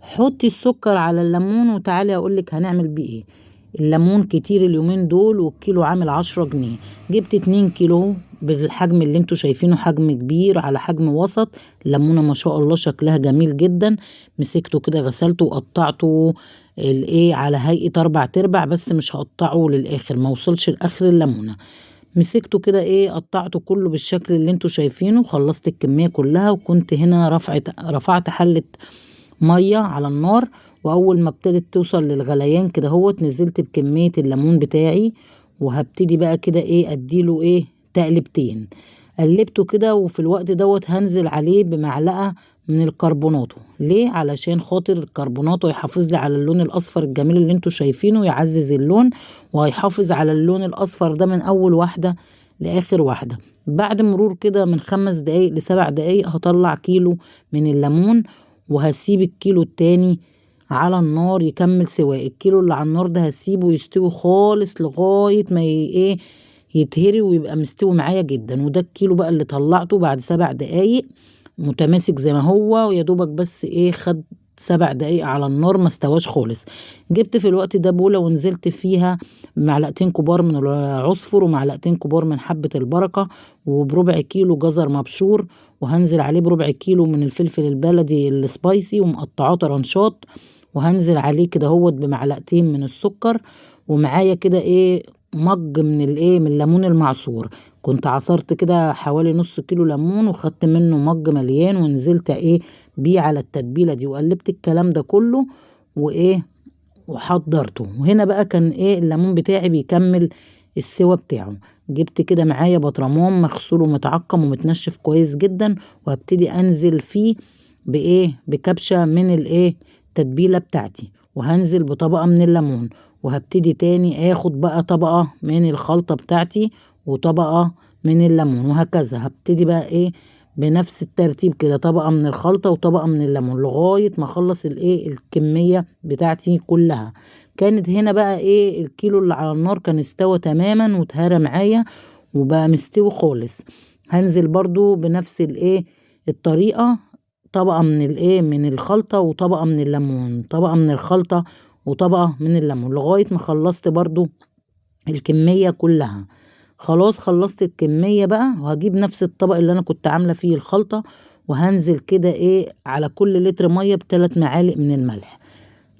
حطي السكر على الليمون وتعالي اقولك هنعمل بيه ايه. الليمون كتير اليومين دول والكيلو عامل 10 جنيه. جبت 2 كيلو بالحجم اللي انتوا شايفينه، حجم كبير على حجم وسط. الليمونة ما شاء الله شكلها جميل جدا. مسكته كده غسلته وقطعته الايه على هيئة 4 تربع، بس مش هقطعه للاخر، ما وصلش لاخر الليمونة. مسكته كده ايه قطعته كله بالشكل اللي انتوا شايفينه. خلصت الكمية كلها وكنت هنا رفعت حلة مية على النار، واول ما ابتدت توصل للغليان كده هوت نزلت بكمية الليمون بتاعي، وهبتدي بقى كده ايه اديله ايه تقلبتين. قلبته كده، وفي الوقت دوت هنزل عليه بمعلقة من الكربوناتو. ليه؟ علشان خاطر الكربوناتو يحافظ لي على اللون الاصفر الجميل اللي انتوا شايفينه، يعزز اللون وهيحافظ على اللون الاصفر ده من اول واحدة لاخر واحدة. بعد مرور كده من 5 دقايق ل7 دقايق هطلع كيلو من الليمون، وهسيب الكيلو التاني على النار يكمل سواء. الكيلو اللي على النار ده هسيبه يستوي خالص لغاية ما ايه يتهري ويبقى مستوي معايا جدا. وده الكيلو بقى اللي طلعته بعد 7 دقايق متماسك زي ما هو، ويا دوبك بس ايه خد 7 دقايق على النار، ما استواش خالص. جبت في الوقت ده بولة ونزلت فيها معلقتين كبار من العصفر ومعلقتين كبار من حبة البركة، وبربع كيلو جزر مبشور، وهنزل عليه بربع كيلو من الفلفل البلدي السبايسي ومقطعاه طرنشات، وهنزل عليه كده هوت بمعلقتين من السكر. ومعايا كده ايه مج من الايه من الليمون المعصور. كنت عصرت كده حوالي نص كيلو ليمون وخدت منه مج مليان، ونزلت ايه بيه على التتبيلة دي، وقلبت الكلام ده كله وايه وحضرته. وهنا بقى كان ايه الليمون بتاعي بيكمل السوا بتاعه. جبت كده معايا بطرمان مغسول ومتعقم ومتنشف كويس جدا، وهبتدي انزل فيه بايه بكبشة من الايه التتبيلة بتاعتي، وهنزل بطبقة من الليمون، وهبتدي تاني اخد بقى طبقة من الخلطة بتاعتي وطبقة من الليمون، وهكذا هبتدي بقى ايه بنفس الترتيب كده طبقة من الخلطة وطبقة من الليمون لغاية ما اخلص الايه الكمية بتاعتي كلها. كانت هنا بقى ايه الكيلو اللي على النار كان استوى تماما واتهرى معايا وبقى مستوي خالص. هنزل برضو بنفس الايه الطريقة، طبقة من الايه من الخلطة وطبقة من الليمون، طبقة من الخلطة وطبقة من الليمون، لغاية ما خلصت برضو الكمية كلها. خلاص خلصت الكمية بقى، وهجيب نفس الطبق اللي انا كنت عاملة فيه الخلطة، وهنزل كده ايه على كل لتر مية ب3 معالق من الملح.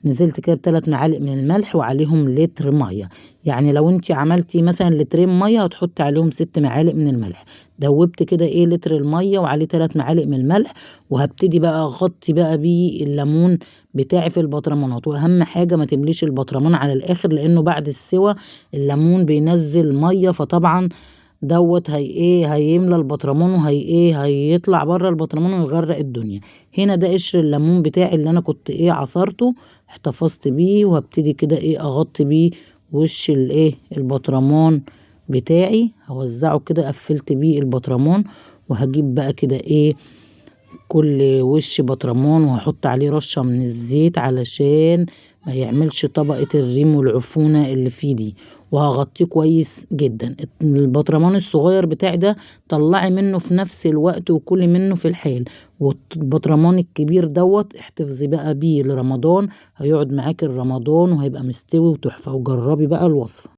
نزلت كده ب3 معالق من الملح وعليهم لتر ميه. يعني لو انت عملتي مثلا لترين ميه هتحطي عليهم 6 معالق من الملح. دوبت كده ايه لتر الميه وعليه 3 معالق من الملح، وهبتدي بقى اغطي بقى بيه الليمون بتاعي في البطرمانات. واهم حاجه ما تمليش البطرمان على الاخر، لانه بعد السوى الليمون بينزل ميه، فطبعا دوت هي ايه هيملى البطرمان وهي ايه هيطلع بره البطرمان ويغرق الدنيا. هنا ده قشر الليمون بتاعي اللي انا كنت ايه عصرته، احتفظت بيه، وهبتدي كده ايه اغطي بيه وش الايه البطرمان بتاعي. هوزعه كده، قفلت بيه البطرمان، وهجيب بقى كده ايه كل وش بطرمان وهحط عليه رشة من الزيت علشان ما يعملش طبقة الريم والعفونة اللي فيه دي، وهغطيه كويس جدا. البطرمان الصغير بتاعي ده طلعي منه في نفس الوقت وكلي منه في الحال، والبطرمان الكبير دوت احتفظي بقى بيه لرمضان، هيقعد معاكي الرمضان وهيبقى مستوي وتحفة. وجربي بقى الوصفة.